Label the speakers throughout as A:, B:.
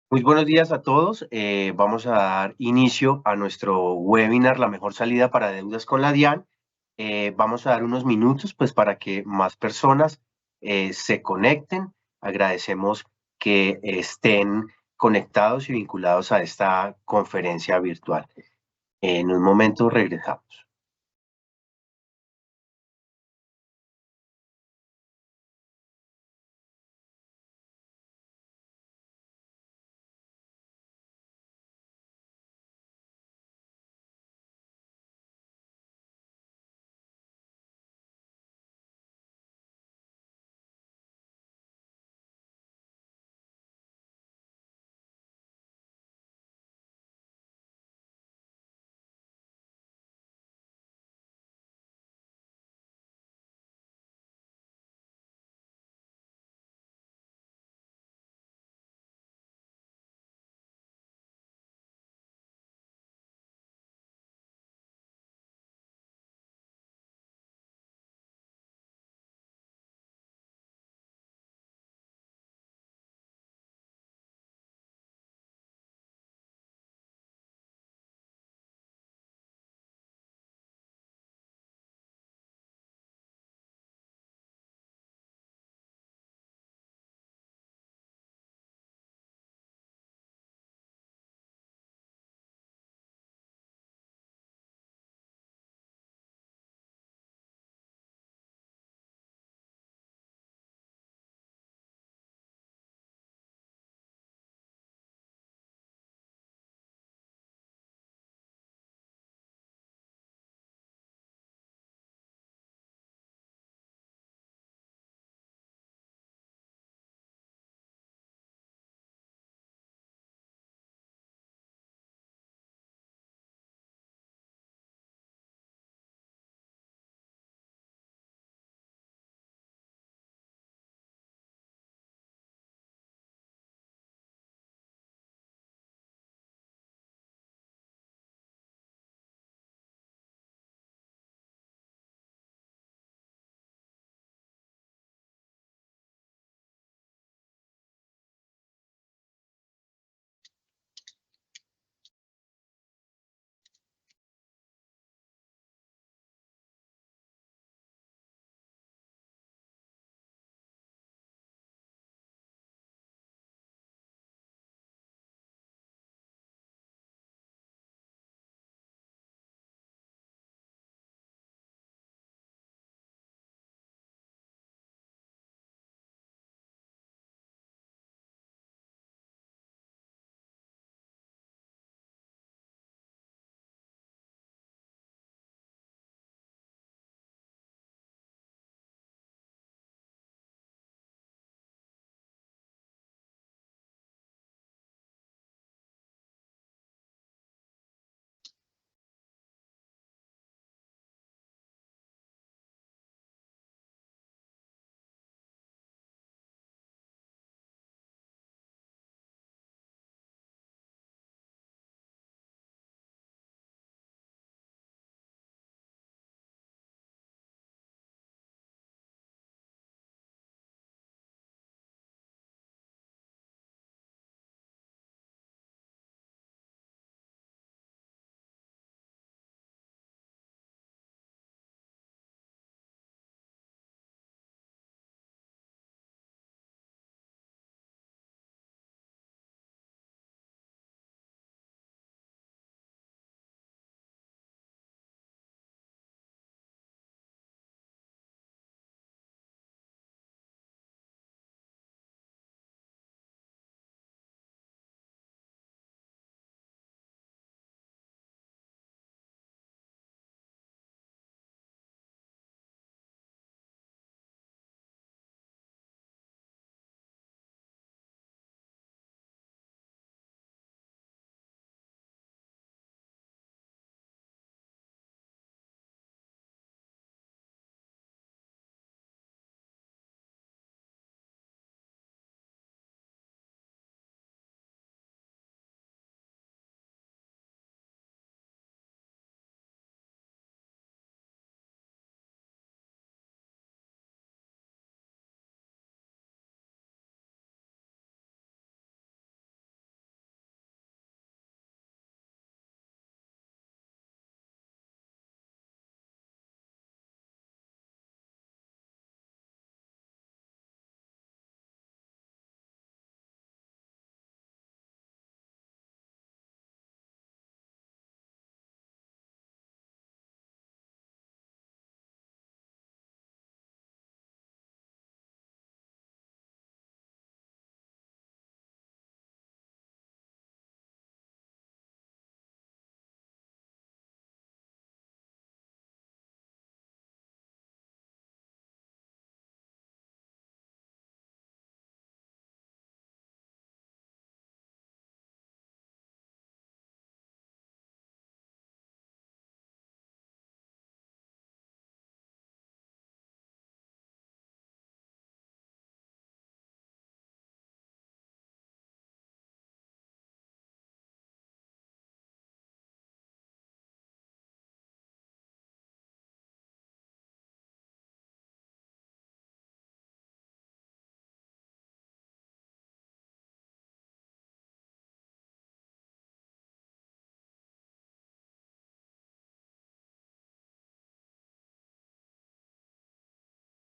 A: Muy buenos días a todos. Vamos a dar inicio a nuestro webinar La mejor salida para deudas con la DIAN. Vamos a dar unos minutos pues para que más personas se conecten. Agradecemos que estén conectados y vinculados a esta conferencia virtual. En un momento regresamos.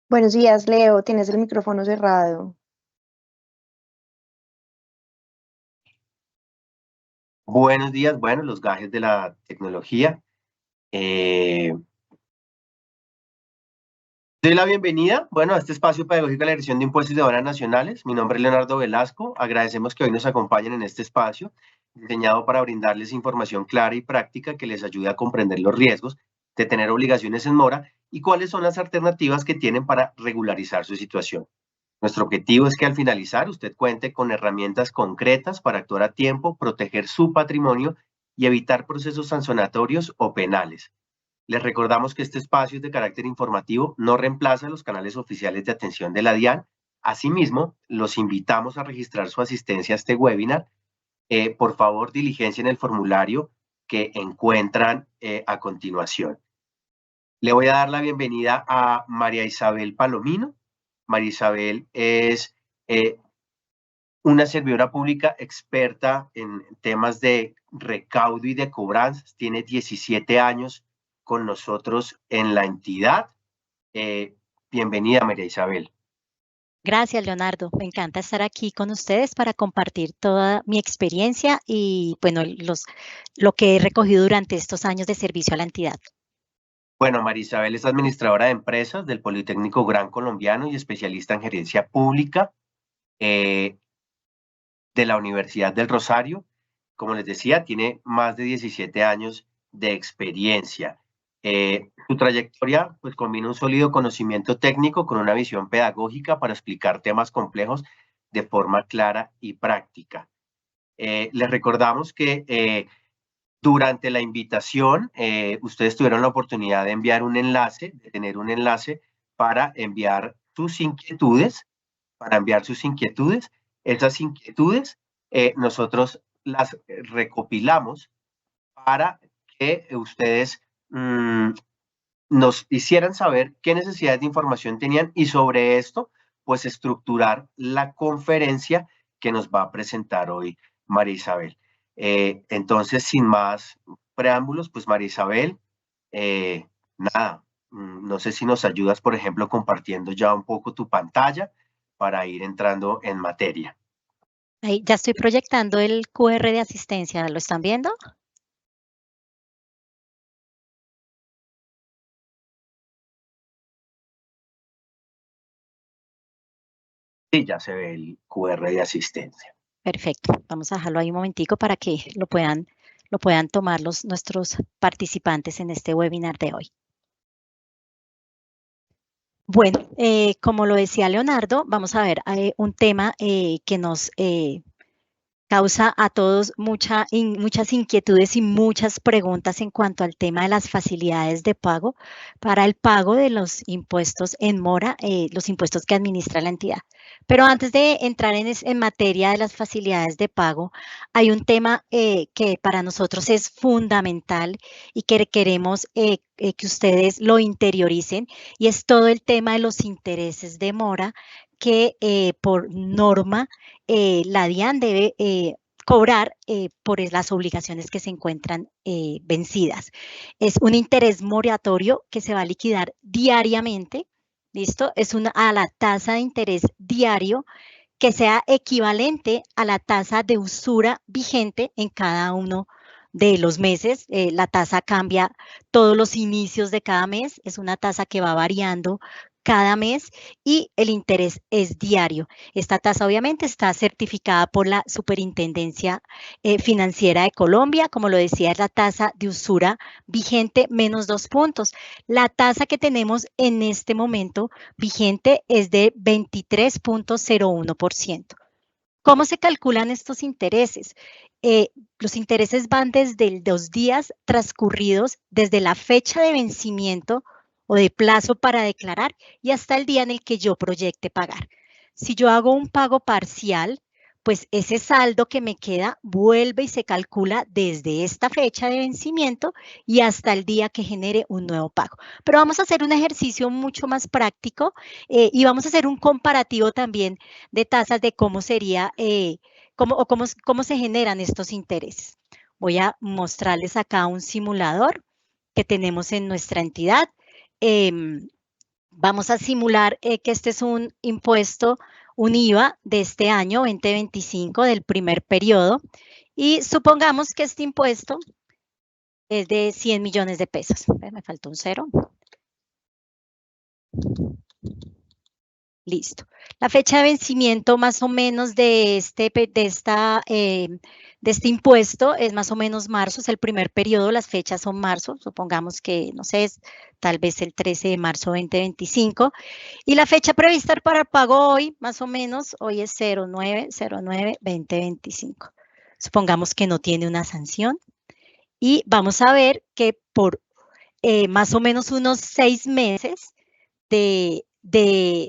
B: Buenos días, Leo. Tienes el micrófono cerrado.
A: Buenos días, bueno, los gajes de la tecnología. Eh, Doy la bienvenida, bueno, a este espacio pedagógico de la Dirección de Impuestos y de Aduanas Nacionales. Mi nombre es Leonardo Velasco. Agradecemos que hoy nos acompañen en este espacio, diseñado para brindarles información clara y práctica que les ayude a comprender los riesgos de tener obligaciones en mora y cuáles son las alternativas que tienen para regularizar su situación. Nuestro objetivo es que al finalizar usted cuente con herramientas concretas para actuar a tiempo, proteger su patrimonio y evitar procesos sancionatorios o penales. Les recordamos que este espacio es de carácter informativo, no reemplaza los canales oficiales de atención de la DIAN. Asimismo, los invitamos a registrar su asistencia a este webinar. Por favor, diligencien el formulario que encuentran a continuación. Le voy a dar la bienvenida a María Isabel Palomino. María Isabel es una servidora pública experta en temas de recaudo y de cobranzas. Tiene 17 años con nosotros en la entidad. Bienvenida, María Isabel.
C: Gracias, Leonardo. Me encanta estar aquí con ustedes para compartir toda mi experiencia y, bueno, lo que he recogido durante estos años de servicio a la entidad.
A: Bueno, María Isabel es administradora de empresas del Politécnico Gran Colombiano y especialista en gerencia pública de la Universidad del Rosario. Como les decía, tiene más de 17 años de experiencia. Su trayectoria pues, combina un sólido conocimiento técnico con una visión pedagógica para explicar temas complejos de forma clara y práctica. Les recordamos que durante la invitación, ustedes tuvieron la oportunidad de enviar un enlace, de tener un enlace para enviar sus inquietudes, Esas inquietudes nosotros las recopilamos para que ustedes nos hicieran saber qué necesidades de información tenían y sobre esto, pues estructurar la conferencia que nos va a presentar hoy María Isabel. Entonces, sin más preámbulos, pues María Isabel, nada, no sé si nos ayudas, por ejemplo, compartiendo ya un poco tu pantalla para ir entrando en materia.
C: Ahí ya estoy proyectando el QR de asistencia, ¿lo están viendo?
A: Sí, ya se ve el QR de asistencia.
C: Perfecto. Vamos a dejarlo ahí un momentico para que lo puedan tomar nuestros participantes en este webinar de hoy. Bueno, como lo decía Leonardo, vamos a ver un tema que nos causa a todos muchas inquietudes y muchas preguntas en cuanto al tema de las facilidades de pago para el pago de los impuestos en mora, los impuestos que administra la entidad. Pero antes de entrar en materia de las facilidades de pago, hay un tema que para nosotros es fundamental y que queremos que ustedes lo interioricen, y es todo el tema de los intereses de mora que por norma la DIAN debe cobrar por las obligaciones que se encuentran vencidas. Es un interés moratorio que se va a liquidar diariamente, ¿listo? Es a la tasa de interés diario que sea equivalente a la tasa de usura vigente en cada uno de los meses. La tasa cambia todos los inicios de cada mes, es una tasa que va variando cada mes y el interés es diario. Esta tasa obviamente está certificada por la Superintendencia Financiera de Colombia. Como lo decía, es la tasa de usura vigente menos 2 puntos. La tasa que tenemos en este momento vigente es de 23.01%. ¿Cómo se calculan estos intereses? Los intereses van desde los días transcurridos desde la fecha de vencimiento o de plazo para declarar y hasta el día en el que yo proyecte pagar. Si yo hago un pago parcial, pues ese saldo que me queda vuelve y se calcula desde esta fecha de vencimiento y hasta el día que genere un nuevo pago. Pero vamos a hacer un ejercicio mucho más práctico y vamos a hacer un comparativo también de tasas de cómo sería, cómo se generan estos intereses. Voy a mostrarles acá un simulador que tenemos en nuestra entidad. Vamos a simular que este es un impuesto, un IVA de este año 2025 del primer periodo y supongamos que este impuesto es de 100 millones de pesos. Me faltó un cero. Listo. La fecha de vencimiento más o menos de este impuesto es más o menos marzo, es el primer periodo, las fechas son marzo, supongamos que, no sé, es tal vez el 13 de marzo 2025. Y la fecha prevista para el pago hoy, más o menos, hoy es 09/09/2025. Supongamos que no tiene una sanción. Y vamos a ver que por más o menos unos 6 meses de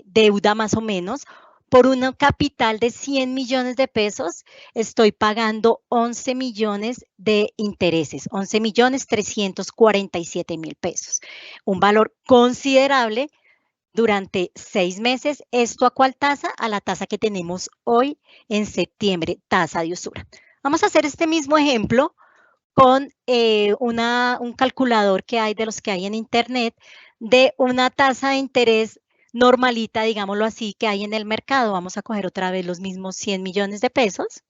C: deuda más o menos, por un capital de 100 millones de pesos, estoy pagando 11 millones de intereses, 11.347.000 pesos. Un valor considerable durante 6 meses. ¿Esto a cuál tasa? A la tasa que tenemos hoy en septiembre, tasa de usura. Vamos a hacer este mismo ejemplo con un calculador que hay de los que hay en internet de una tasa de interés normalita, digámoslo así, que hay en el mercado. Vamos a coger otra vez los mismos 100 millones de pesos.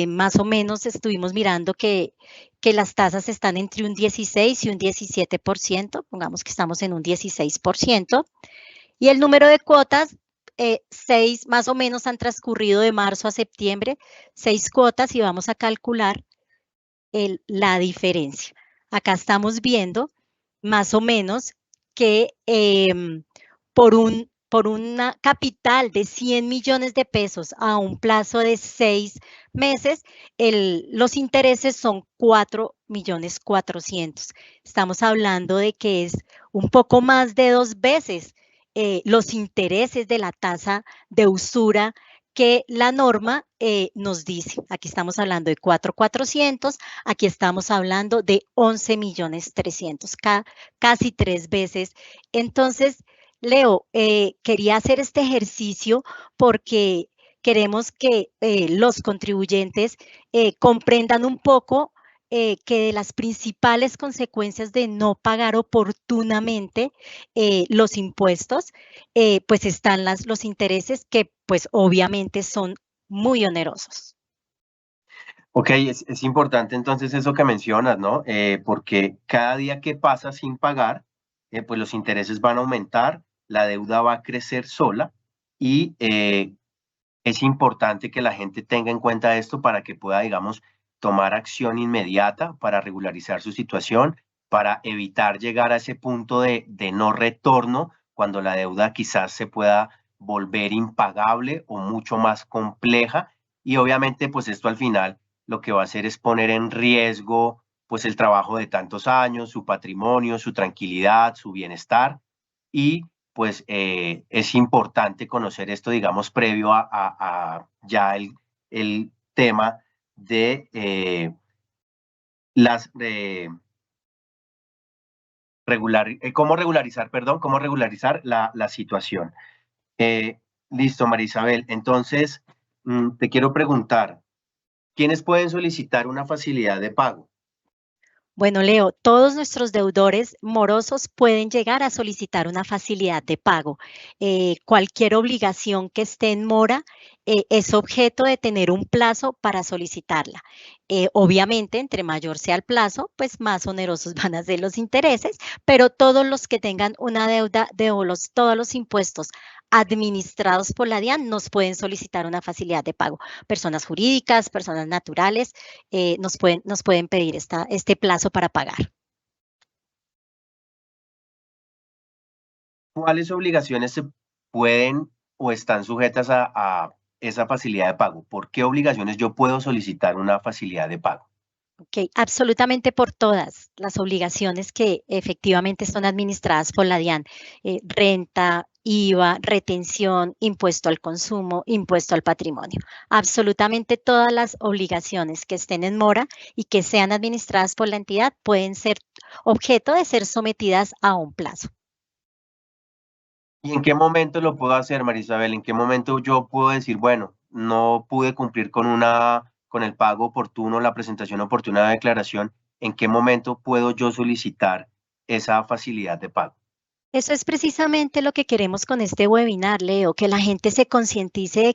C: Más o menos estuvimos mirando que las tasas están entre un 16 y un 17%, pongamos que estamos en un 16%, y el número de cuotas, 6 más o menos han transcurrido de marzo a septiembre, 6 cuotas y vamos a calcular la diferencia. Acá estamos viendo más o menos que por una capital de 100 millones de pesos a un plazo de 6 meses, los intereses son 4.400.000. Estamos hablando de que es un poco más de 2 veces los intereses de la tasa de usura que la norma nos dice. Aquí estamos hablando de 4.400.000, aquí estamos hablando de 11.300.000, casi 3 veces. Entonces, Leo, quería hacer este ejercicio porque queremos que los contribuyentes comprendan un poco que de las principales consecuencias de no pagar oportunamente los impuestos, pues están los intereses que pues obviamente son muy onerosos.
A: Ok, es importante entonces eso que mencionas, ¿no? Porque cada día que pasa sin pagar, pues los intereses van a aumentar, la deuda va a crecer sola y es importante que la gente tenga en cuenta esto para que pueda, digamos, tomar acción inmediata para regularizar su situación, para evitar llegar a ese punto de no retorno cuando la deuda quizás se pueda volver impagable o mucho más compleja. Y obviamente, pues esto al final lo que va a hacer es poner en riesgo pues el trabajo de tantos años, su patrimonio, su tranquilidad, su bienestar y pues es importante conocer esto, digamos, previo a ya el tema de cómo regularizar, perdón, cómo regularizar la situación. Listo, María Isabel. Entonces, te quiero preguntar, ¿quiénes pueden solicitar una facilidad de pago?
C: Bueno, Leo, todos nuestros deudores morosos pueden llegar a solicitar una facilidad de pago. Cualquier obligación que esté en mora es objeto de tener un plazo para solicitarla. Obviamente, entre mayor sea el plazo, pues más onerosos van a ser los intereses, pero todos los que tengan una deuda todos los impuestos administrados por la DIAN nos pueden solicitar una facilidad de pago. Personas jurídicas, personas naturales, nos pueden pedir este plazo para pagar.
A: ¿Cuáles obligaciones se pueden o están sujetas a esa facilidad de pago? ¿Por qué obligaciones yo puedo solicitar una facilidad de pago?
C: Ok, absolutamente por todas las obligaciones que efectivamente son administradas por la DIAN. Renta, IVA, retención, impuesto al consumo, impuesto al patrimonio. Absolutamente todas las obligaciones que estén en mora y que sean administradas por la entidad pueden ser objeto de ser sometidas a un plazo.
A: ¿Y en qué momento lo puedo hacer, María Isabel? ¿En qué momento yo puedo decir, bueno, no pude cumplir con el pago oportuno, la presentación oportuna de declaración? ¿En qué momento puedo yo solicitar esa facilidad de pago?
C: Eso es precisamente lo que queremos con este webinar, Leo, que la gente se concientice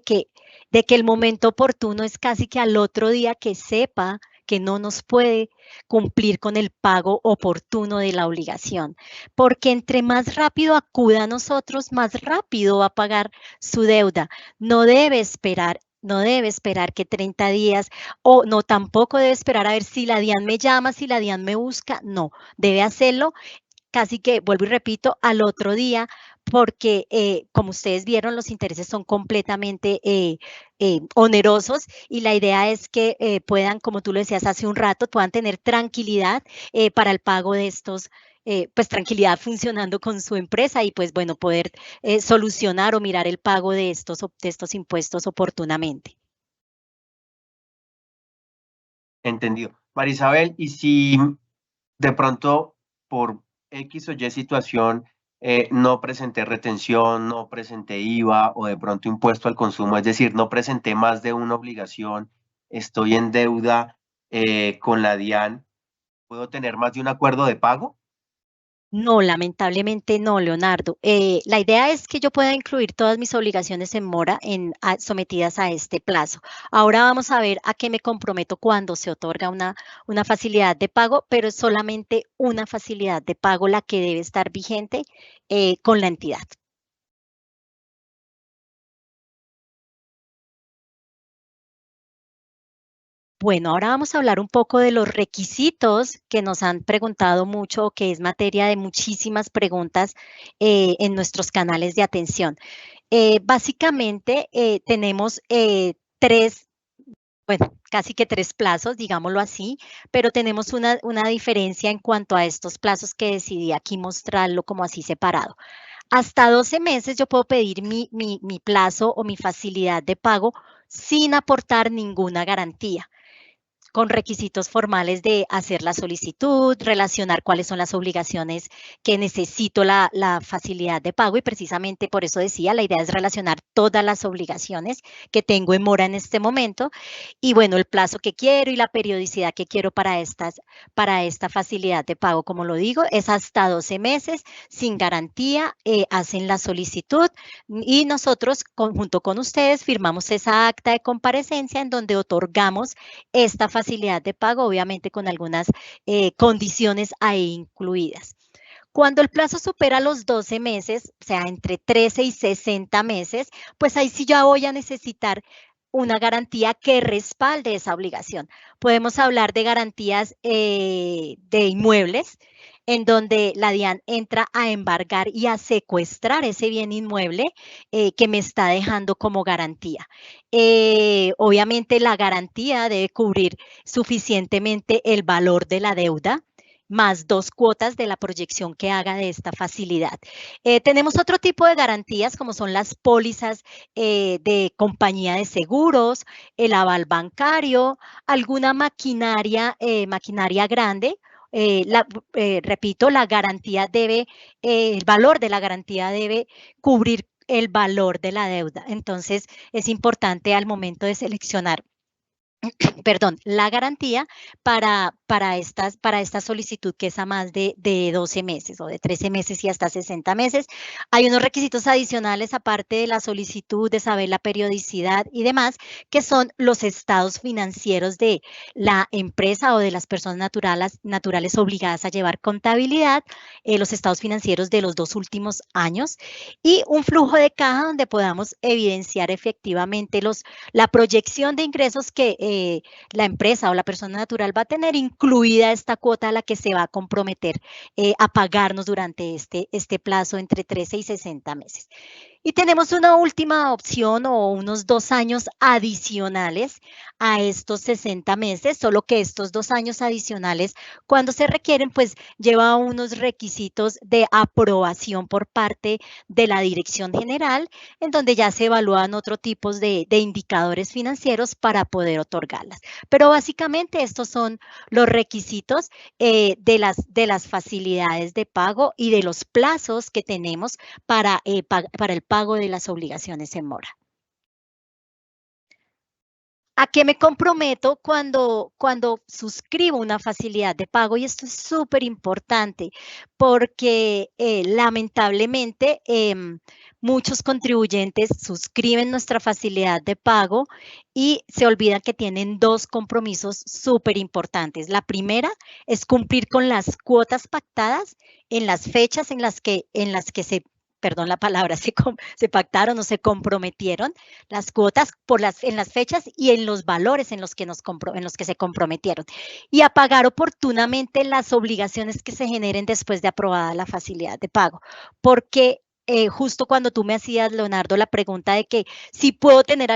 C: de que el momento oportuno es casi que al otro día, que sepa que no nos puede cumplir con el pago oportuno de la obligación, porque entre más rápido acuda a nosotros, más rápido va a pagar su deuda. No debe esperar. No debe esperar que 30 días, o no, tampoco debe esperar a ver si la DIAN me llama, si la DIAN me busca. No, debe hacerlo casi que, vuelvo y repito, al otro día, porque como ustedes vieron, los intereses son completamente onerosos, y la idea es que puedan, como tú lo decías hace un rato, puedan tener tranquilidad para el pago de estos, pues tranquilidad funcionando con su empresa, y pues bueno, poder solucionar o mirar el pago de estos impuestos oportunamente.
A: Entendido. Marisabel, y si de pronto por X o Y situación no presenté retención, no presenté IVA o de pronto impuesto al consumo, es decir, no presenté más de una obligación, estoy en deuda con la DIAN, ¿puedo tener más de un acuerdo de pago?
C: No, lamentablemente no, Leonardo. La idea es que yo pueda incluir todas mis obligaciones en mora sometidas a este plazo. Ahora vamos a ver a qué me comprometo cuando se otorga una facilidad de pago, pero es solamente una facilidad de pago la que debe estar vigente con la entidad. Bueno, ahora vamos a hablar un poco de los requisitos que nos han preguntado mucho, que es materia de muchísimas preguntas en nuestros canales de atención. Básicamente tenemos bueno, casi que tres plazos, digámoslo así, pero tenemos una diferencia en cuanto a estos plazos que decidí aquí mostrarlo como así separado. Hasta 12 meses yo puedo pedir mi plazo o mi facilidad de pago sin aportar ninguna garantía, con requisitos formales de hacer la solicitud, relacionar cuáles son las obligaciones que necesito la facilidad de pago, y precisamente por eso decía, la idea es relacionar todas las obligaciones que tengo en mora en este momento, y bueno, el plazo que quiero y la periodicidad que quiero para esta facilidad de pago, como lo digo, es hasta 12 meses, sin garantía, hacen la solicitud y nosotros, junto con ustedes, firmamos esa acta de comparecencia en donde otorgamos esta facilidad de pago, obviamente con algunas condiciones ahí incluidas. Cuando el plazo supera los 12 meses, o sea, entre 13 y 60 meses, pues ahí sí ya voy a necesitar una garantía que respalde esa obligación. Podemos hablar de garantías de inmuebles, en donde la DIAN entra a embargar y a secuestrar ese bien inmueble que me está dejando como garantía. Obviamente la garantía debe cubrir suficientemente el valor de la deuda, más 2 cuotas de la proyección que haga de esta facilidad. Tenemos otro tipo de garantías, como son las pólizas de compañía de seguros, el aval bancario, alguna maquinaria grande. Repito, la garantía el valor de la garantía debe cubrir el valor de la deuda. Entonces, es importante al momento de seleccionar la garantía para esta solicitud, que es a más de 12 meses o de 13 meses y hasta 60 meses. Hay unos requisitos adicionales, aparte de la solicitud, de saber la periodicidad y demás, que son los estados financieros de la empresa o de las personas naturales obligadas a llevar contabilidad, los estados financieros de los 2 últimos años, y un flujo de caja donde podamos evidenciar efectivamente la proyección de ingresos que la empresa o la persona natural va a tener, incluida esta cuota a la que se va a comprometer a pagarnos durante este plazo entre 13 y 60 meses. Y tenemos una última opción, o unos 2 años adicionales a estos 60 meses, solo que estos 2 años adicionales, cuando se requieren, pues lleva unos requisitos de aprobación por parte de la Dirección General, en donde ya se evalúan otros tipos de indicadores financieros para poder otorgarlas. Pero básicamente estos son los requisitos de las facilidades de pago y de los plazos que tenemos para el pago de las obligaciones en mora. ¿A qué me comprometo cuando suscribo una facilidad de pago? Y esto es súper importante porque lamentablemente muchos contribuyentes suscriben nuestra facilidad de pago y se olvidan que tienen dos compromisos súper importantes. La primera es cumplir con las cuotas pactadas en las fechas en las que se, perdón la palabra, se pactaron o se comprometieron las cuotas en las fechas y en los valores en los que se comprometieron, y a pagar oportunamente las obligaciones que se generen después de aprobada la facilidad de pago. Porque justo cuando tú me hacías, Leonardo, la pregunta de que si puedo tener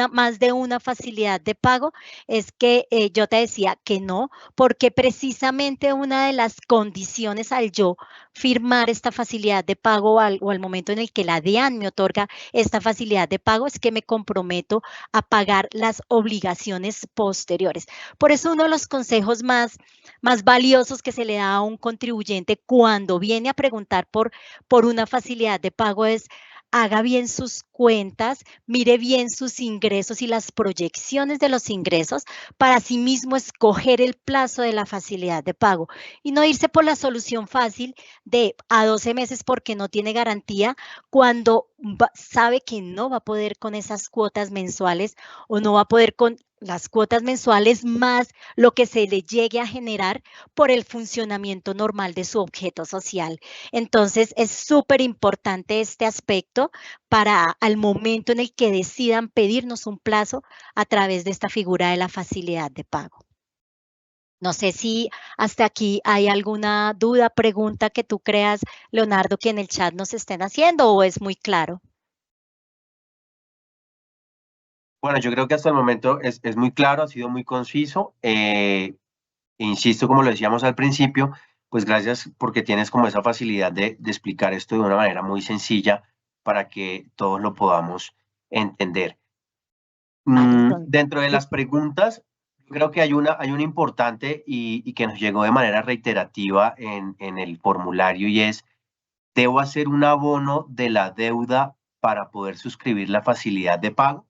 C: más de una facilidad de pago, es que yo te decía que no, porque precisamente una de las condiciones al yo firmar esta facilidad de pago o al momento en el que la DIAN me otorga esta facilidad de pago es que me comprometo a pagar las obligaciones posteriores. Por eso uno de los consejos más valiosos que se le da a un contribuyente cuando viene a preguntar por una facilidad de pago es: haga bien sus cuentas, mire bien sus ingresos y las proyecciones de los ingresos para sí mismo escoger el plazo de la facilidad de pago y no irse por la solución fácil de a 12 meses porque no tiene garantía, cuando sabe que no va a poder con esas cuotas mensuales o no va a poder con las cuotas mensuales más lo que se le llegue a generar por el funcionamiento normal de su objeto social. Entonces, es súper importante este aspecto para al momento en el que decidan pedirnos un plazo a través de esta figura de la facilidad de pago. No sé si hasta aquí hay alguna duda, pregunta que tú creas, Leonardo, que en el chat nos estén haciendo, o es muy claro.
A: Bueno, yo creo que hasta el momento es muy claro, ha sido muy conciso. Insisto, como lo decíamos al principio, pues gracias porque tienes como esa facilidad de explicar esto de una manera muy sencilla para que todos lo podamos entender. Dentro de las preguntas, creo que hay una importante y que nos llegó de manera reiterativa en el formulario, y es: ¿debo hacer un abono de la deuda para poder suscribir la facilidad de pago?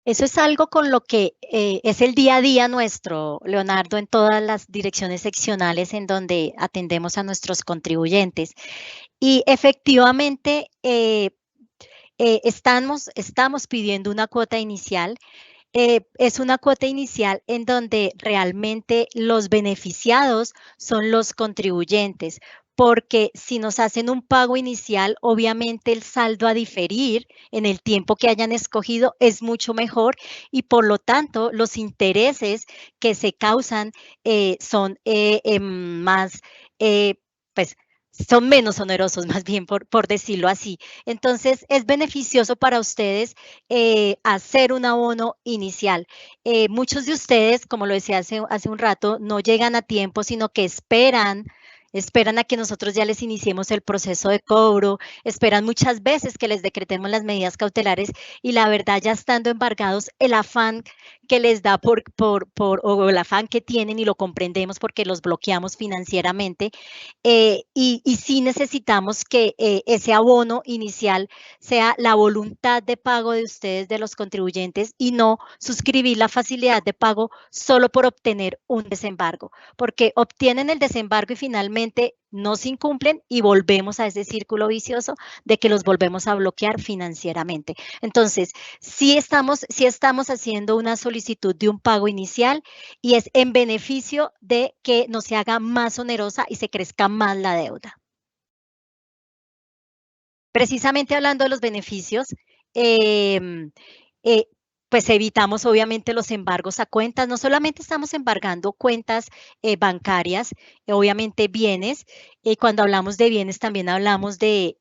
C: Eso es algo con lo que es el día a día nuestro, Leonardo, en todas las direcciones seccionales en donde atendemos a nuestros contribuyentes. Y efectivamente estamos pidiendo una cuota inicial. Es una cuota inicial en donde realmente los beneficiados son los contribuyentes, porque si nos hacen un pago inicial, obviamente el saldo a diferir en el tiempo que hayan escogido es mucho mejor y por lo tanto los intereses que se causan son más, pues son menos onerosos, más bien por decirlo así. Entonces es beneficioso para ustedes hacer un abono inicial. Muchos de ustedes, como lo decía hace un rato, no llegan a tiempo, sino que esperan a que nosotros ya les iniciemos el proceso de cobro, esperan muchas veces que les decretemos las medidas cautelares y la verdad, ya estando embargados, el afán que les da o el afán que tienen, y lo comprendemos porque los bloqueamos financieramente, y sí necesitamos que ese abono inicial sea la voluntad de pago de ustedes, de los contribuyentes, y no suscribir la facilidad de pago solo por obtener un desembargo, porque obtienen el desembargo y finalmente no se incumplen y volvemos a ese círculo vicioso de que los volvemos a bloquear financieramente. Entonces, sí estamos haciendo una solicitud de un pago inicial y es en beneficio de que no se haga más onerosa y se crezca más la deuda. Precisamente hablando de los beneficios, pues evitamos obviamente los embargos a cuentas. No solamente estamos embargando cuentas bancarias, obviamente bienes. Cuando hablamos de bienes también hablamos de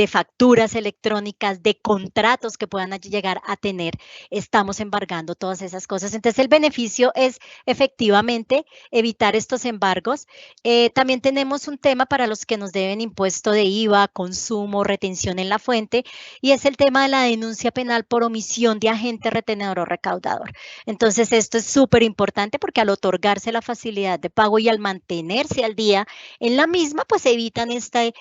C: facturas electrónicas, de contratos que puedan llegar a tener. Estamos embargando todas esas cosas. Entonces el beneficio es efectivamente evitar estos embargos. También tenemos un tema para los que nos deben impuesto de IVA, consumo, retención en la fuente, y es el tema de la denuncia penal por omisión de agente retenedor o recaudador. Entonces esto es súper importante porque al otorgarse la facilidad de pago y al mantenerse al día en la misma, pues evitan este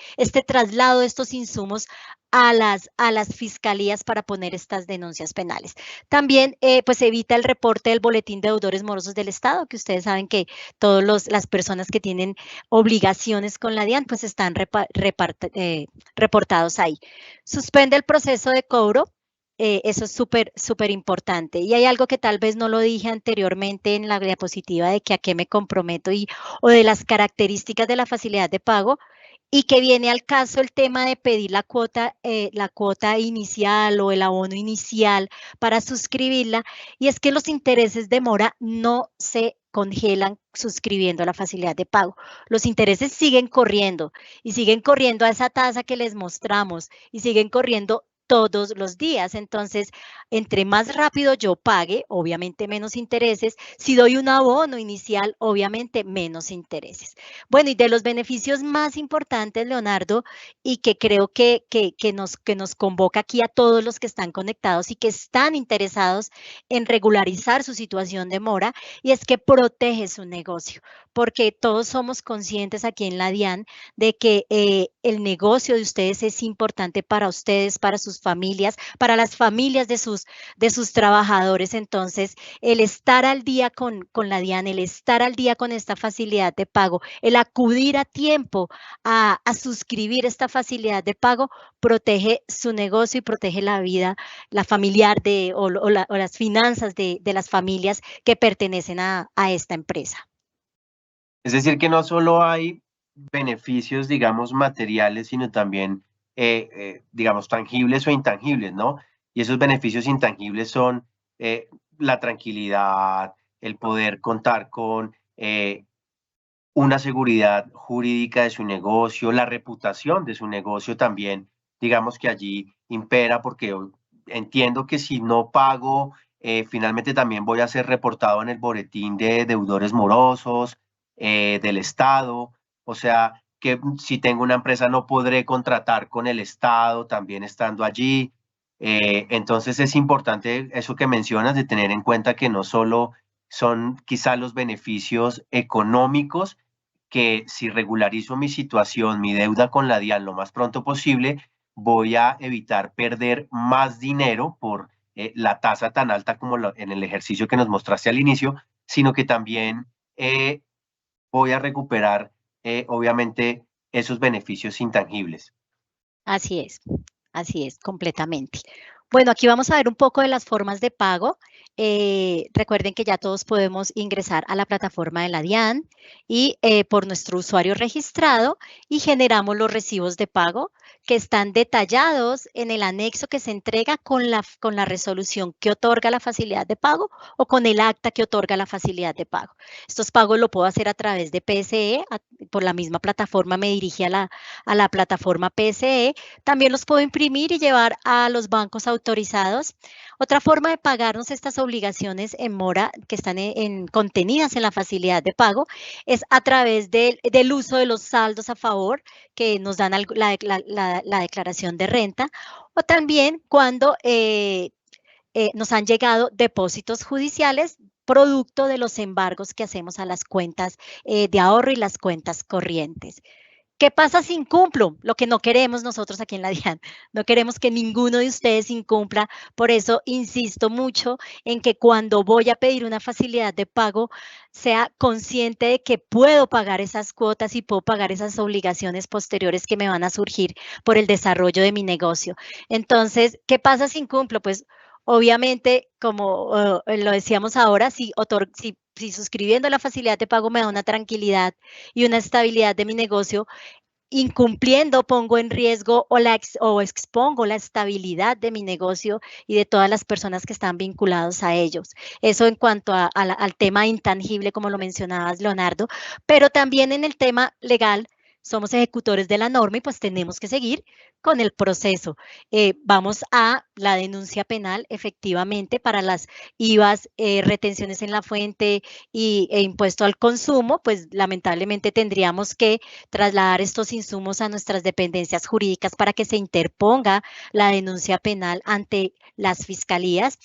C: traslado de estos insumos insumos a las fiscalías para poner estas denuncias penales. También pues evita el reporte del boletín de deudores morosos del Estado, que ustedes saben que todas las personas que tienen obligaciones con la DIAN pues están reportados ahí. Suspende el proceso de cobro. Eso es súper importante. Y hay algo que tal vez no lo dije anteriormente en la diapositiva de que a qué me comprometo o de las características de la facilidad de pago, y que viene al caso el tema de pedir la cuota inicial o el abono inicial para suscribirla, y es que los intereses de mora no se congelan suscribiendo la facilidad de pago. Los intereses siguen corriendo y siguen corriendo a esa tasa que les mostramos y siguen corriendo todos los días. Entonces, entre más rápido yo pague, obviamente menos intereses. Si doy un abono inicial, obviamente menos intereses. Bueno, y de los beneficios más importantes, Leonardo, y que creo que nos convoca aquí a todos los que están conectados y que están interesados en regularizar su situación de mora, y es que protege su negocio, porque todos somos conscientes aquí en la DIAN de que el negocio de ustedes es importante para ustedes, para sus familias, para las familias de sus trabajadores. Entonces, el estar al día con la DIAN, el estar al día con esta facilidad de pago, el acudir a tiempo a suscribir esta facilidad de pago, protege su negocio y protege la vida, la familiar o las finanzas de las familias que pertenecen a esta empresa.
A: Es decir, que no solo hay beneficios, digamos, materiales, sino también, digamos, tangibles o intangibles, ¿no? Y esos beneficios intangibles son la tranquilidad, el poder contar con una seguridad jurídica de su negocio, la reputación de su negocio también, digamos que allí impera, porque entiendo que si no pago, finalmente también voy a ser reportado en el boletín de deudores morosos del Estado. O sea, que si tengo una empresa no podré contratar con el Estado también estando allí. Entonces es importante eso que mencionas, de tener en cuenta que no solo son quizá los beneficios económicos, que si regularizo mi situación, mi deuda con la DIAN lo más pronto posible, voy a evitar perder más dinero por la tasa tan alta como en el ejercicio que nos mostraste al inicio, sino que también voy a recuperar, obviamente, esos beneficios intangibles.
C: Así es, completamente. Bueno, aquí vamos a ver un poco de las formas de pago. Recuerden que ya todos podemos ingresar a la plataforma de la DIAN y por nuestro usuario registrado, y generamos los recibos de pago que están detallados en el anexo que se entrega con la resolución que otorga la facilidad de pago o con el acta que otorga la facilidad de pago. Estos pagos lo puedo hacer a través de PSE, por la misma plataforma me dirigí a la plataforma PSE. También los puedo imprimir y llevar a los bancos autorizados. Otra forma de pagarnos estas obligaciones en mora que están contenidas en la facilidad de pago es a través del uso de los saldos a favor que nos dan la declaración de renta, o también cuando nos han llegado depósitos judiciales producto de los embargos que hacemos a las cuentas de ahorro y las cuentas corrientes. ¿Qué pasa si incumplo? Lo que no queremos nosotros aquí en la DIAN. No queremos que ninguno de ustedes incumpla. Por eso insisto mucho en que cuando voy a pedir una facilidad de pago, sea consciente de que puedo pagar esas cuotas y puedo pagar esas obligaciones posteriores que me van a surgir por el desarrollo de mi negocio. Entonces, ¿qué pasa si incumplo? Pues obviamente, como lo decíamos ahora, si suscribiendo la facilidad de pago me da una tranquilidad y una estabilidad de mi negocio, incumpliendo pongo en riesgo o expongo la estabilidad de mi negocio y de todas las personas que están vinculados a ellos. Eso en cuanto al tema intangible, como lo mencionabas, Leonardo, pero también en el tema legal. Somos ejecutores de la norma y pues tenemos que seguir con el proceso. Vamos a la denuncia penal, efectivamente, para las IVAs, retenciones en la fuente e impuesto al consumo, pues lamentablemente tendríamos que trasladar estos insumos a nuestras dependencias jurídicas para que se interponga la denuncia penal ante las fiscalías.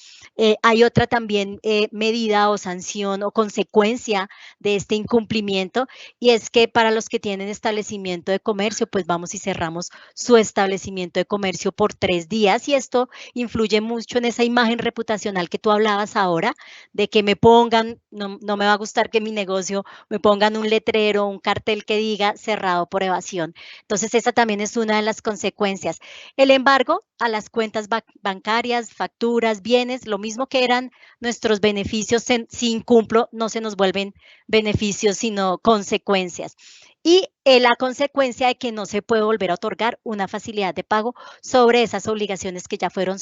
C: Hay otra también medida o sanción o consecuencia de este incumplimiento, y es que para los que tienen establecido establecimiento de comercio, pues vamos y cerramos su establecimiento de comercio por 3 días, y esto influye mucho en esa imagen reputacional que tú hablabas ahora, de que me pongan, no me va a gustar que mi negocio me pongan un letrero, un cartel que diga cerrado por evasión. Entonces, esa también es una de las consecuencias. El embargo a las cuentas bancarias, facturas, bienes, lo mismo que eran nuestros beneficios, si incumplo, no se nos vuelven beneficios, sino consecuencias. Y la consecuencia de que no se puede volver a otorgar una facilidad de pago sobre esas obligaciones que ya fueron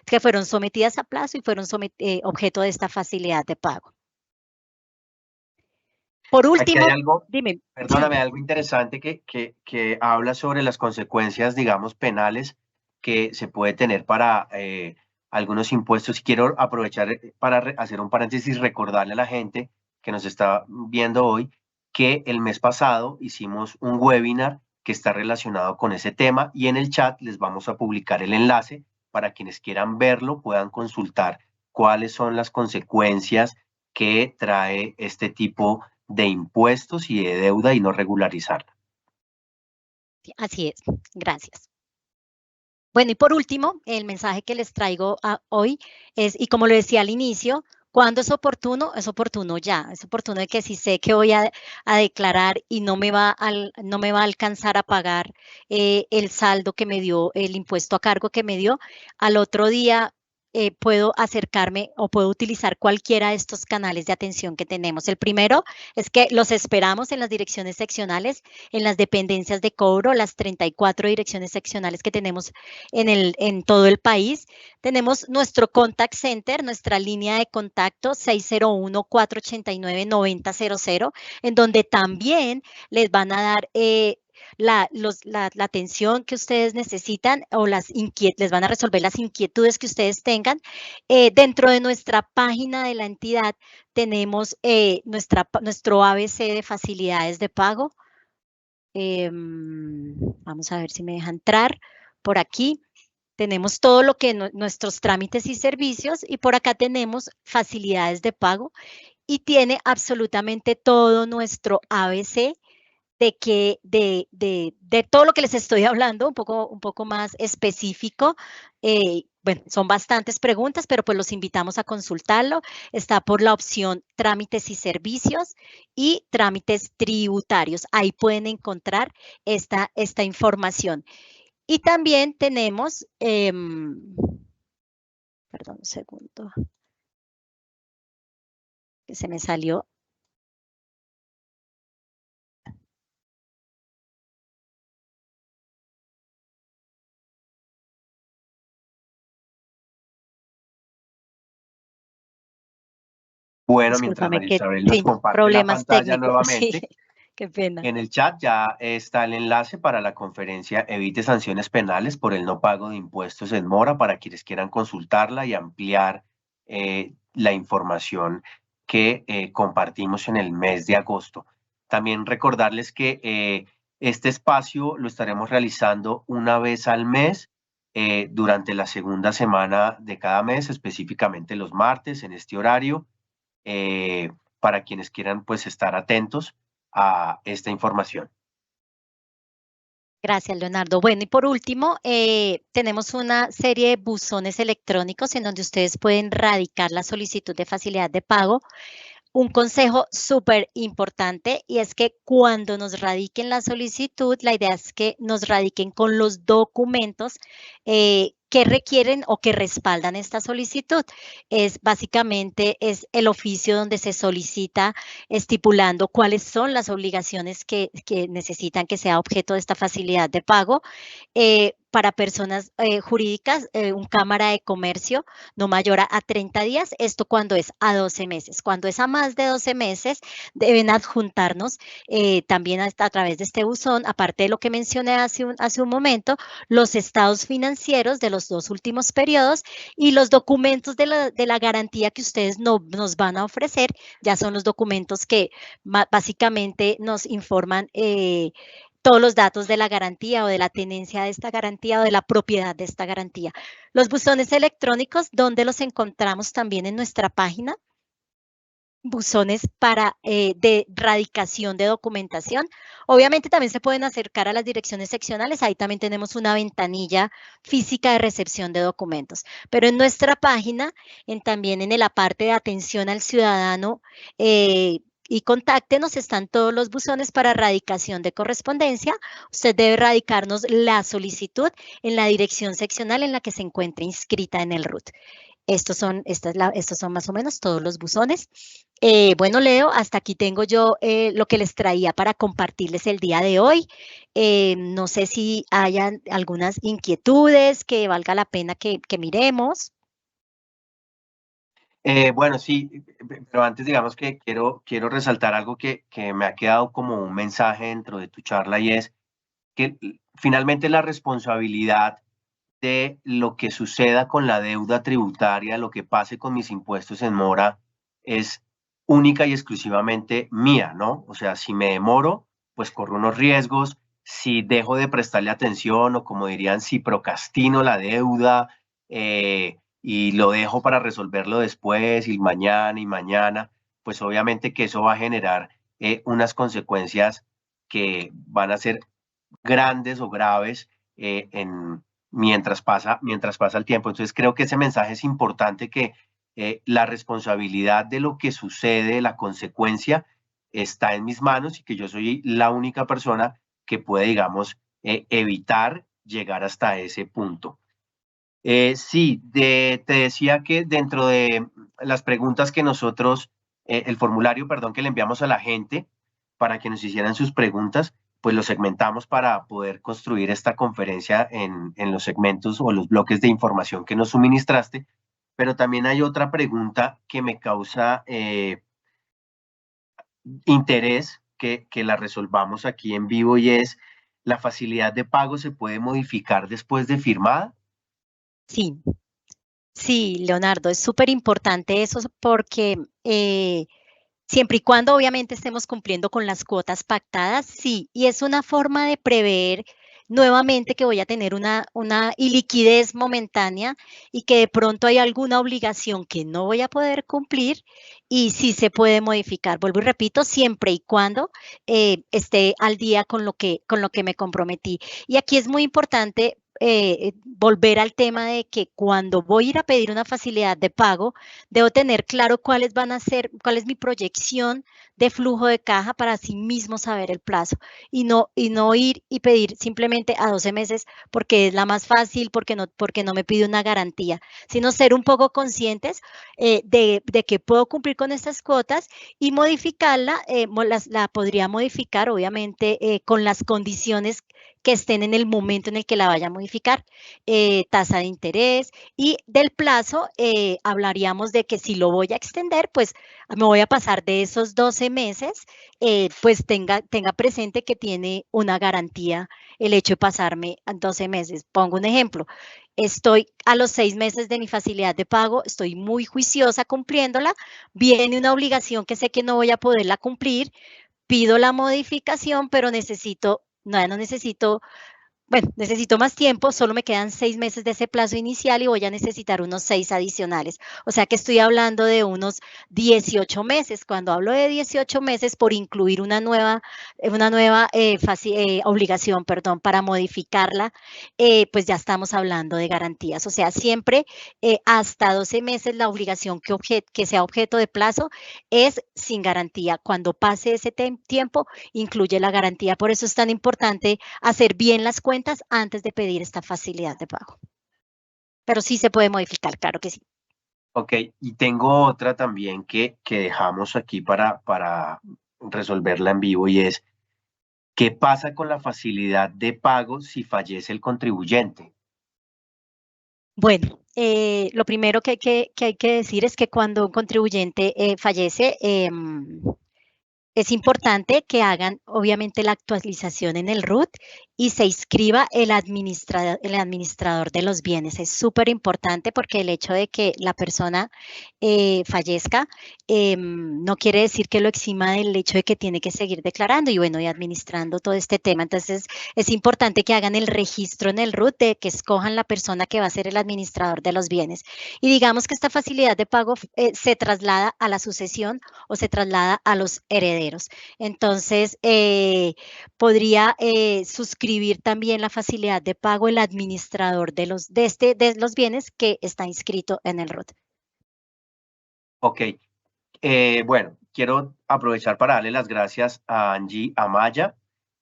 C: que fueron sometidas a plazo y fueron objeto de esta facilidad de pago. Por último,
A: Aquí hay algo,
C: dime.
A: perdóname, algo interesante que habla sobre las consecuencias, digamos, penales que se puede tener para algunos impuestos. Quiero aprovechar para hacer un paréntesis y recordarle a la gente que nos está viendo hoy que el mes pasado hicimos un webinar que está relacionado con ese tema, y en el chat les vamos a publicar el enlace para quienes quieran verlo, puedan consultar cuáles son las consecuencias que trae este tipo de impuestos y de deuda y no regularizarla.
C: Así es, gracias. Bueno, y por último, el mensaje que les traigo hoy es, y como lo decía al inicio, ¿cuándo es oportuno? Es oportuno ya, es oportuno de que si sé que voy a declarar y no me va a alcanzar a pagar el saldo que me dio, el impuesto a cargo que me dio, al otro día puedo acercarme o puedo utilizar cualquiera de estos canales de atención que tenemos. El primero es que los esperamos en las direcciones seccionales, en las dependencias de cobro, las 34 direcciones seccionales que tenemos en todo el país. Tenemos nuestro contact center, nuestra línea de contacto 601-489-9000, en donde también les van a dar la atención que ustedes necesitan o les van a resolver las inquietudes que ustedes tengan. Dentro de nuestra página de la entidad tenemos nuestro ABC de facilidades de pago. Vamos a ver si me deja entrar por aquí. Tenemos todo lo que nuestros trámites y servicios, y por acá tenemos facilidades de pago, y tiene absolutamente todo nuestro ABC de todo lo que les estoy hablando, un poco más específico. Bueno, son bastantes preguntas, pero pues los invitamos a consultarlo. Está por la opción trámites y servicios y trámites tributarios. Ahí pueden encontrar esta información. Y también tenemos, perdón un segundo, que se me salió.
A: Bueno, mientras
C: Discúlpame
A: María
C: que
A: Isabel nos
C: sí,
A: comparte la
C: problemas
A: pantalla
C: técnicos, sí,
A: nuevamente,
C: qué pena.
A: en el chat ya está el enlace para la conferencia Evite sanciones penales por el no pago de impuestos en mora, para quienes quieran consultarla y ampliar la información que compartimos en el mes de agosto. También recordarles que este espacio lo estaremos realizando una vez al mes durante la segunda semana de cada mes, específicamente los martes en este horario, para quienes quieran pues estar atentos a esta información.
C: Gracias, Leonardo. Bueno, y por último, tenemos una serie de buzones electrónicos en donde ustedes pueden radicar la solicitud de facilidad de pago. Un consejo súper importante, y es que cuando nos radiquen la solicitud, la idea es que nos radiquen con los documentos que requieren o que respaldan esta solicitud. Básicamente es el oficio donde se solicita estipulando cuáles son las obligaciones que necesitan que sea objeto de esta facilidad de pago. Para personas jurídicas, un cámara de comercio no mayor a 30 días, esto cuando es a 12 meses. Cuando es a más de 12 meses, deben adjuntarnos también a través de este buzón, aparte de lo que mencioné hace un momento, los estados financieros de los 2 últimos periodos y los documentos de la garantía que ustedes nos van a ofrecer. Ya son los documentos que básicamente nos informan todos los datos de la garantía o de la tenencia de esta garantía o de la propiedad de esta garantía. Los buzones electrónicos, ¿dónde los encontramos? También en nuestra página. buzones de radicación de documentación. Obviamente también se pueden acercar a las direcciones seccionales, ahí también tenemos una ventanilla física de recepción de documentos. Pero en nuestra página, también en la parte de atención al ciudadano y contáctenos, están todos los buzones para radicación de correspondencia. Usted debe radicarnos la solicitud en la dirección seccional en la que se encuentre inscrita en el RUT. Estos son más o menos todos los buzones. Bueno, Leo, hasta aquí tengo yo lo que les traía para compartirles el día de hoy. No sé si hayan algunas inquietudes que valga la pena que miremos.
A: Bueno, sí, pero antes digamos que quiero resaltar algo que me ha quedado como un mensaje dentro de tu charla, y es que finalmente la responsabilidad de lo que suceda con la deuda tributaria, lo que pase con mis impuestos en mora, es única y exclusivamente mía, ¿no? O sea, si me demoro, pues corro unos riesgos. Si dejo de prestarle atención, o como dirían, si procrastino la deuda y lo dejo para resolverlo después y mañana, pues obviamente que eso va a generar unas consecuencias que van a ser grandes o graves mientras pasa el tiempo. Entonces creo que ese mensaje es importante, que la responsabilidad de lo que sucede, la consecuencia, está en mis manos, y que yo soy la única persona que puede, digamos, evitar llegar hasta ese punto. Sí, te decía que dentro de las preguntas que nosotros, el formulario, perdón, que le enviamos a la gente para que nos hicieran sus preguntas, pues lo segmentamos para poder construir esta conferencia en los segmentos o los bloques de información que nos suministraste. Pero también hay otra pregunta que me causa interés que la resolvamos aquí en vivo, y es: ¿la facilidad de pago se puede modificar después de firmada?
C: Sí, sí, Leonardo, es súper importante eso porque siempre y cuando obviamente estemos cumpliendo con las cuotas pactadas, sí, y es una forma de prever nuevamente que voy a tener una iliquidez momentánea y que de pronto hay alguna obligación que no voy a poder cumplir, y sí se puede modificar. Vuelvo y repito, siempre y cuando esté al día con lo que me comprometí. Y aquí es muy importante volver al tema de que cuando voy a ir a pedir una facilidad de pago, debo tener claro cuál es mi proyección de flujo de caja para así mismo saber el plazo, y no ir y pedir simplemente a 12 meses porque es la más fácil, porque no me pide una garantía, sino ser un poco conscientes de que puedo cumplir con estas cuotas y modificarla. La podría modificar obviamente con las condiciones que estén en el momento en el que la vaya a modificar, tasa de interés, y del plazo hablaríamos de que si lo voy a extender, pues me voy a pasar de esos 12 meses, pues tenga presente que tiene una garantía el hecho de pasarme a 12 meses. Pongo un ejemplo. Estoy a los 6 meses de mi facilidad de pago, estoy muy juiciosa cumpliéndola, viene una obligación que sé que no voy a poderla cumplir, pido la modificación, pero necesito más tiempo, solo me quedan 6 meses de ese plazo inicial y voy a necesitar unos 6 adicionales. O sea que estoy hablando de unos 18 meses. Cuando hablo de 18 meses, por incluir una nueva obligación, para modificarla, pues ya estamos hablando de garantías. O sea, siempre hasta 12 meses la obligación que sea objeto de plazo es sin garantía. Cuando pase ese tiempo, incluye la garantía. Por eso es tan importante hacer bien las cuentas antes de pedir esta facilidad de pago. Pero sí se puede modificar, claro que sí.
A: Ok, y tengo otra también que dejamos aquí para resolverla en vivo, y es: ¿qué pasa con la facilidad de pago si fallece el contribuyente?
C: Bueno, lo primero que hay que decir es que cuando un contribuyente fallece, es importante que hagan obviamente la actualización en el RUT y se inscriba el administrador de los bienes. Es súper importante porque el hecho de que la persona fallezca no quiere decir que lo exima del hecho de que tiene que seguir declarando y bueno, y administrando todo este tema. Entonces, es importante que hagan el registro en el RUT, de que escojan la persona que va a ser el administrador de los bienes. Y digamos que esta facilidad de pago se traslada a la sucesión o se traslada a los herederos. Entonces, podría suscribir también la facilidad de pago el administrador de los bienes que está inscrito en el RUT.
A: Ok, bueno, quiero aprovechar para darle las gracias a Angie Amaya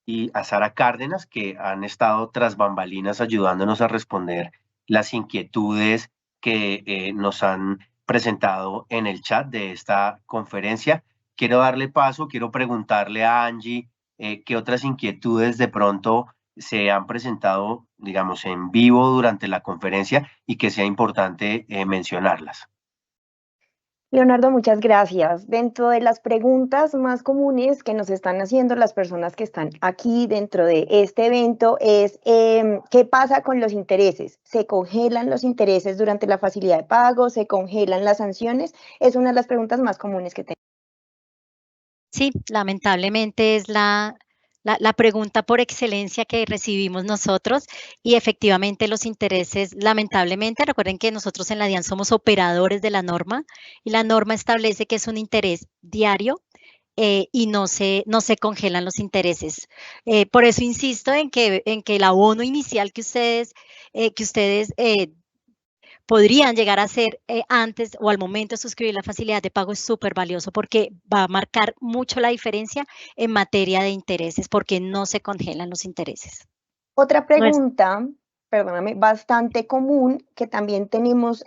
A: y a Sara Cárdenas, que han estado tras bambalinas ayudándonos a responder las inquietudes que nos han presentado en el chat de esta conferencia. Quiero darle paso, quiero preguntarle a Angie qué otras inquietudes de pronto se han presentado, digamos, en vivo durante la conferencia y que sea importante mencionarlas.
B: Leonardo, muchas gracias. Dentro de las preguntas más comunes que nos están haciendo las personas que están aquí dentro de este evento es ¿qué pasa con los intereses? ¿Se congelan los intereses durante la facilidad de pago? ¿Se congelan las sanciones? Es una de las preguntas más comunes que tengo.
C: Sí, lamentablemente es la pregunta por excelencia que recibimos nosotros y efectivamente los intereses, lamentablemente, recuerden que nosotros en la DIAN somos operadores de la norma y la norma establece que es un interés diario y no se congelan los intereses. Por eso insisto en que el abono inicial que ustedes podrían llegar a ser antes o al momento de suscribir la facilidad de pago es súper valioso porque va a marcar mucho la diferencia en materia de intereses porque no se congelan los intereses.
B: Otra pregunta, perdóname, bastante común que también tenemos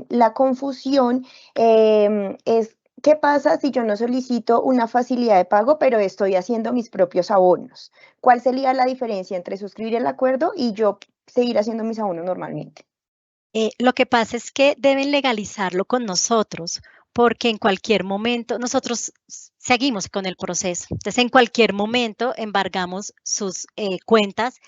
B: la confusión es ¿qué pasa si yo no solicito una facilidad de pago pero estoy haciendo mis propios abonos? ¿Cuál sería la diferencia entre suscribir el acuerdo y yo seguir haciendo mis abonos normalmente?
C: Lo que pasa es que deben legalizarlo con nosotros, porque en cualquier momento nosotros seguimos con el proceso. Entonces, en cualquier momento embargamos sus cuentas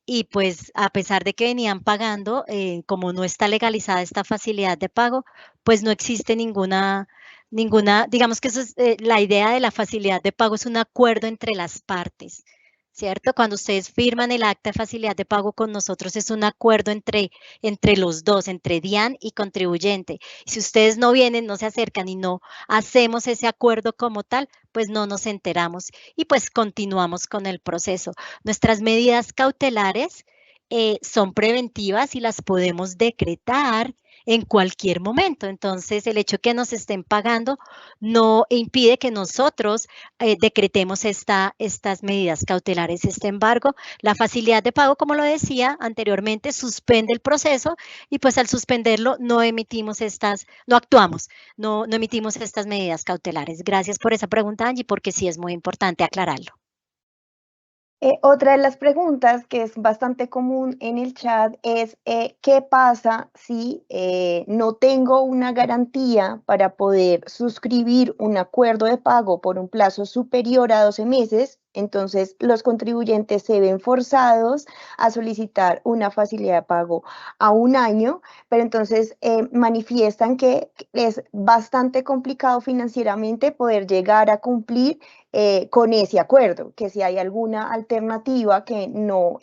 C: y pues a pesar de que venían pagando, como no está legalizada esta facilidad de pago, pues no existe ninguna, digamos que eso es, la idea de la facilidad de pago es un acuerdo entre las partes. ¿Cierto? Cuando ustedes firman el acta de facilidad de pago con nosotros es un acuerdo entre los dos, entre DIAN y contribuyente. Si ustedes no vienen, no se acercan y no hacemos ese acuerdo como tal, pues no nos enteramos y pues continuamos con el proceso. Nuestras medidas cautelares son preventivas y las podemos decretar en cualquier momento. Entonces, el hecho de que nos estén pagando no impide que nosotros decretemos estas medidas cautelares. Este embargo, la facilidad de pago, como lo decía anteriormente, suspende el proceso y pues al suspenderlo no emitimos no actuamos, no emitimos estas medidas cautelares. Gracias por esa pregunta, Angie, porque sí es muy importante aclararlo.
B: Otra de las preguntas que es bastante común en el chat es ¿qué pasa si no tengo una garantía para poder suscribir un acuerdo de pago por un plazo superior a 12 meses? Entonces, los contribuyentes se ven forzados a solicitar una facilidad de pago a un año, pero entonces manifiestan que es bastante complicado financieramente poder llegar a cumplir con ese acuerdo, que si hay alguna alternativa que no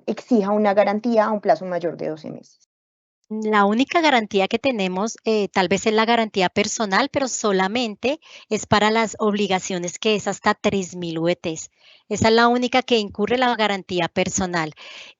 B: exija una garantía a un plazo mayor de 12 meses.
C: La única garantía que tenemos tal vez es la garantía personal, pero solamente es para las obligaciones que es hasta 3.000 UETs. Esa es la única que incurre la garantía personal.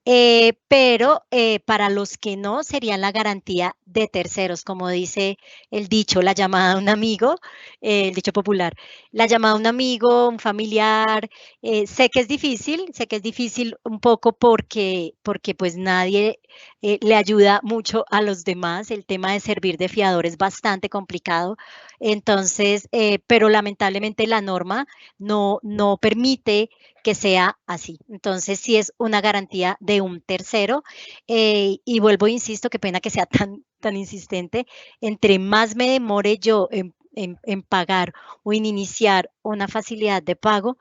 C: Pero para los que no, sería la garantía de terceros, como dice el dicho, la llamada de un amigo, el dicho popular, la llamada de un amigo, un familiar. Sé que es difícil un poco porque pues nadie le ayuda mucho a los demás. El tema de servir de fiador es bastante complicado. Entonces, pero lamentablemente la norma no permite que sea así. Entonces, sí es una garantía de un tercero. Y vuelvo, insisto, qué pena que sea tan insistente. Entre más me demore yo en pagar o en iniciar una facilidad de pago,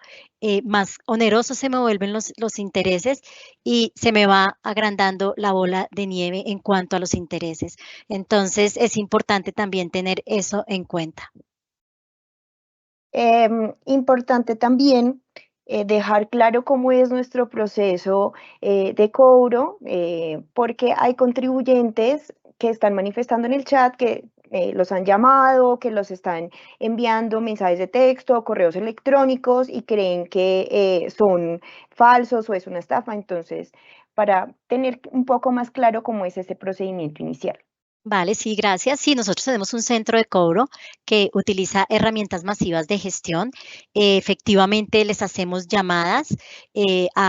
C: más onerosos se me vuelven los intereses y se me va agrandando la bola de nieve en cuanto a los intereses. Entonces, es importante también tener eso en cuenta.
B: Importante también dejar claro cómo es nuestro proceso de cobro, porque hay contribuyentes que están manifestando en el chat que los han llamado, que los están enviando mensajes de texto, correos electrónicos y creen que son falsos o es una estafa. Entonces, para tener un poco más claro cómo es ese procedimiento inicial.
C: Vale, sí, gracias. Sí, nosotros tenemos un centro de cobro que utiliza herramientas masivas de gestión. Efectivamente, les hacemos llamadas,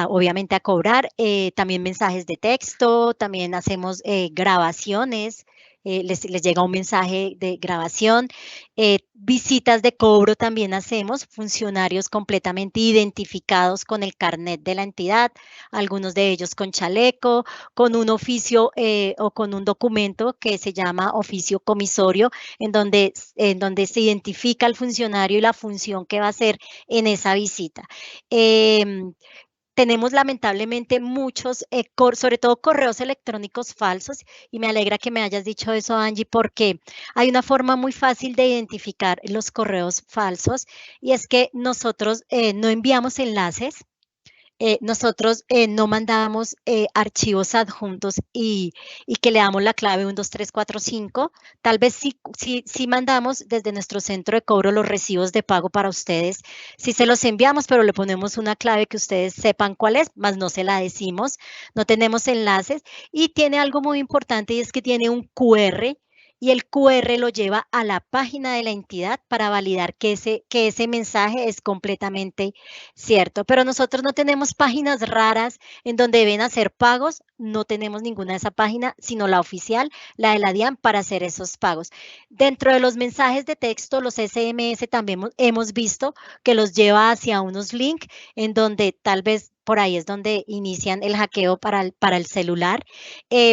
C: obviamente a cobrar, también mensajes de texto, también hacemos grabaciones, les llega un mensaje de grabación, visitas de cobro también hacemos, funcionarios completamente identificados con el carnet de la entidad, algunos de ellos con chaleco, con un oficio o con un documento que se llama oficio comisorio, en donde se identifica al funcionario y la función que va a hacer en esa visita. Tenemos lamentablemente muchos, sobre todo correos electrónicos falsos, y me alegra que me hayas dicho eso, Angie, porque hay una forma muy fácil de identificar los correos falsos, y es que nosotros no enviamos enlaces, nosotros no mandamos archivos adjuntos y que le damos la clave 1, 2, 3, 4, 5. Tal vez sí mandamos desde nuestro centro de cobro los recibos de pago para ustedes. Sí se los enviamos, pero le ponemos una clave que ustedes sepan cuál es, más no se la decimos. No tenemos enlaces y tiene algo muy importante y es que tiene un QR y el QR lo lleva a la página de la entidad para validar que ese mensaje es completamente cierto. Pero nosotros no tenemos páginas raras en donde deben hacer pagos, no tenemos ninguna de esa página, sino la oficial, la de la DIAN, para hacer esos pagos. Dentro de los mensajes de texto, los SMS también hemos visto que los lleva hacia unos links en donde tal vez por ahí es donde inician el hackeo para el celular,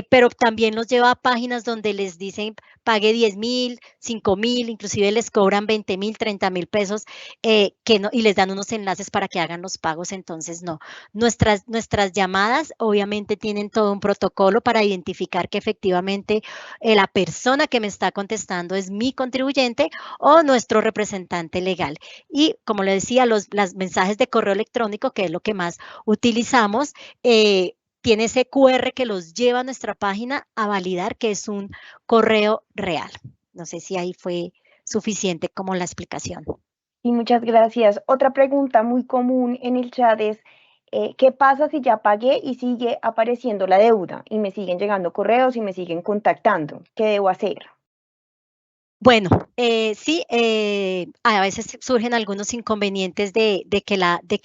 C: pero también los lleva a páginas donde les dicen pague 10,000, 5,000, inclusive les cobran 20,000, 30,000 pesos y les dan unos enlaces para que hagan los pagos. Entonces, no. Nuestras llamadas obviamente tienen todo un protocolo para identificar que efectivamente la persona que me está contestando es mi contribuyente o nuestro representante legal. Y como le decía, los mensajes de correo electrónico, que es lo que más utilizamos, tiene ese QR que los lleva a nuestra página a validar que es un correo real. No sé si ahí fue suficiente como la explicación.
B: Y muchas gracias. Otra pregunta muy común en el chat es, ¿qué pasa si ya pagué y sigue apareciendo la deuda y me siguen llegando correos y me siguen contactando? ¿Qué debo hacer?
C: Bueno, sí, a veces surgen algunos inconvenientes de que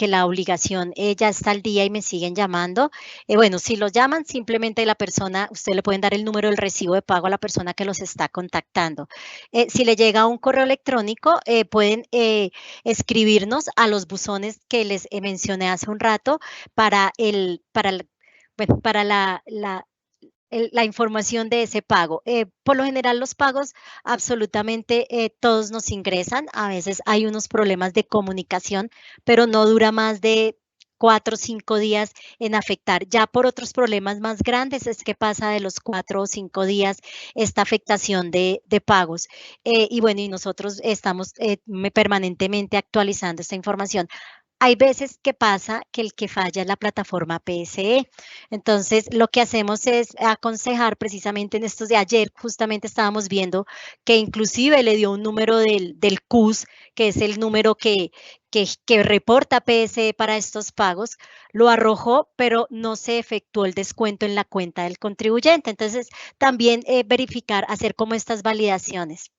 C: la obligación ya está al día y me siguen llamando. Bueno, si los llaman, simplemente la persona, usted le pueden dar el número del recibo de pago a la persona que los está contactando. Si le llega un correo electrónico, pueden escribirnos a los buzones que les mencioné hace un rato para la información de ese pago. Por lo general, los pagos absolutamente todos nos ingresan. A veces hay unos problemas de comunicación, pero no dura más de 4 o 5 días en afectar. Ya por otros problemas más grandes es que pasa de los 4 o 5 días esta afectación de pagos. Y bueno, y nosotros estamos permanentemente actualizando esta información. Hay veces que pasa que el que falla es la plataforma PSE. Entonces, lo que hacemos es aconsejar precisamente en estos de ayer, justamente estábamos viendo que inclusive le dio un número del CUS, que es el número que reporta PSE para estos pagos, lo arrojó, pero no se efectuó el descuento en la cuenta del contribuyente. Entonces, también verificar, hacer como estas validaciones.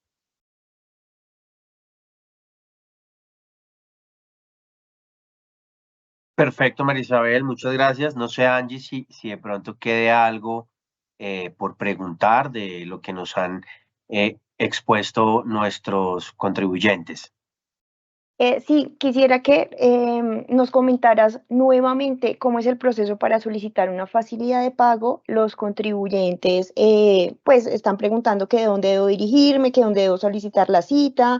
A: Perfecto, Marisabel, muchas gracias. No sé, Angie, si de pronto quede algo por preguntar de lo que nos han expuesto nuestros contribuyentes.
B: Sí, quisiera que nos comentaras nuevamente cómo es el proceso para solicitar una facilidad de pago. Los contribuyentes pues están preguntando que de dónde debo dirigirme, que dónde debo solicitar la cita.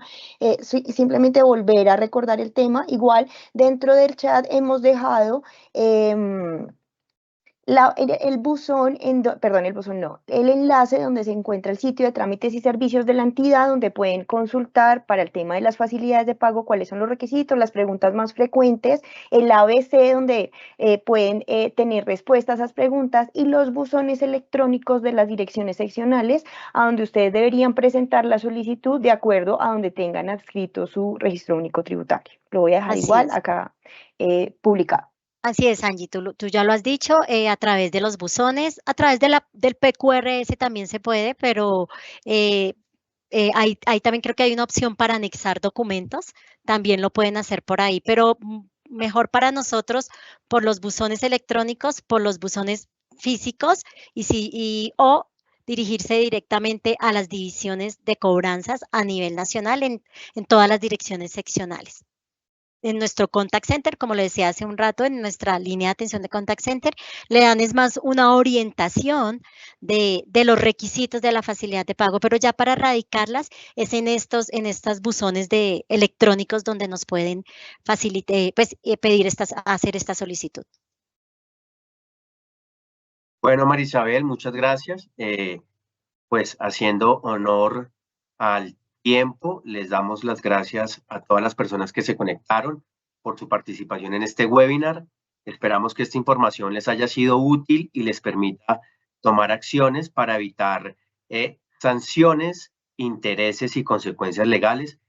B: Simplemente volver a recordar el tema. Igual dentro del chat hemos dejado el buzón, perdón, el buzón no, el enlace donde se encuentra el sitio de trámites y servicios de la entidad, donde pueden consultar para el tema de las facilidades de pago, cuáles son los requisitos, las preguntas más frecuentes, el ABC, donde pueden tener respuestas a esas preguntas, y los buzones electrónicos de las direcciones seccionales, a donde ustedes deberían presentar la solicitud de acuerdo a donde tengan adscrito su registro único tributario. Lo voy a dejar
C: Así
B: igual
C: es.
B: acá publicado.
C: Así es, Angie, tú ya lo has dicho, a través de los buzones, a través de del PQRS también se puede, pero ahí también creo que hay una opción para anexar documentos, también lo pueden hacer por ahí, pero mejor para nosotros por los buzones electrónicos, por los buzones físicos o dirigirse directamente a las divisiones de cobranzas a nivel nacional en todas las direcciones seccionales. En nuestro contact center, como le decía hace un rato, en nuestra línea de atención de contact center, le dan es más una orientación de los requisitos de la facilidad de pago, pero ya para radicarlas es en estos buzones electrónicos donde nos pueden pedir hacer esta solicitud.
A: Bueno, Marisabel, muchas gracias. Pues haciendo honor al tiempo, les damos las gracias a todas las personas que se conectaron por su participación en este webinar. Esperamos que esta información les haya sido útil y les permita tomar acciones para evitar sanciones, intereses y consecuencias legales.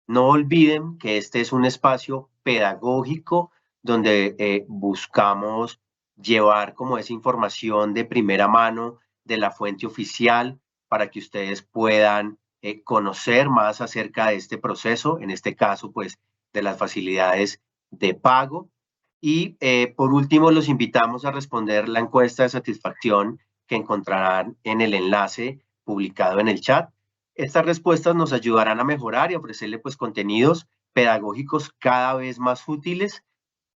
A: No olviden que este es un espacio pedagógico donde buscamos llevar como esa información de primera mano de la fuente oficial para que ustedes puedan conocer más acerca de este proceso, en este caso, pues, de las facilidades de pago. Y por último, los invitamos a responder la encuesta de satisfacción que encontrarán en el enlace publicado en el chat. Estas respuestas nos ayudarán a mejorar y ofrecerle pues contenidos pedagógicos cada vez más útiles.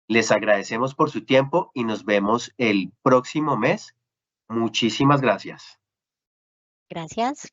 A: Les agradecemos por su tiempo y nos vemos el próximo mes. Muchísimas gracias.
C: Gracias.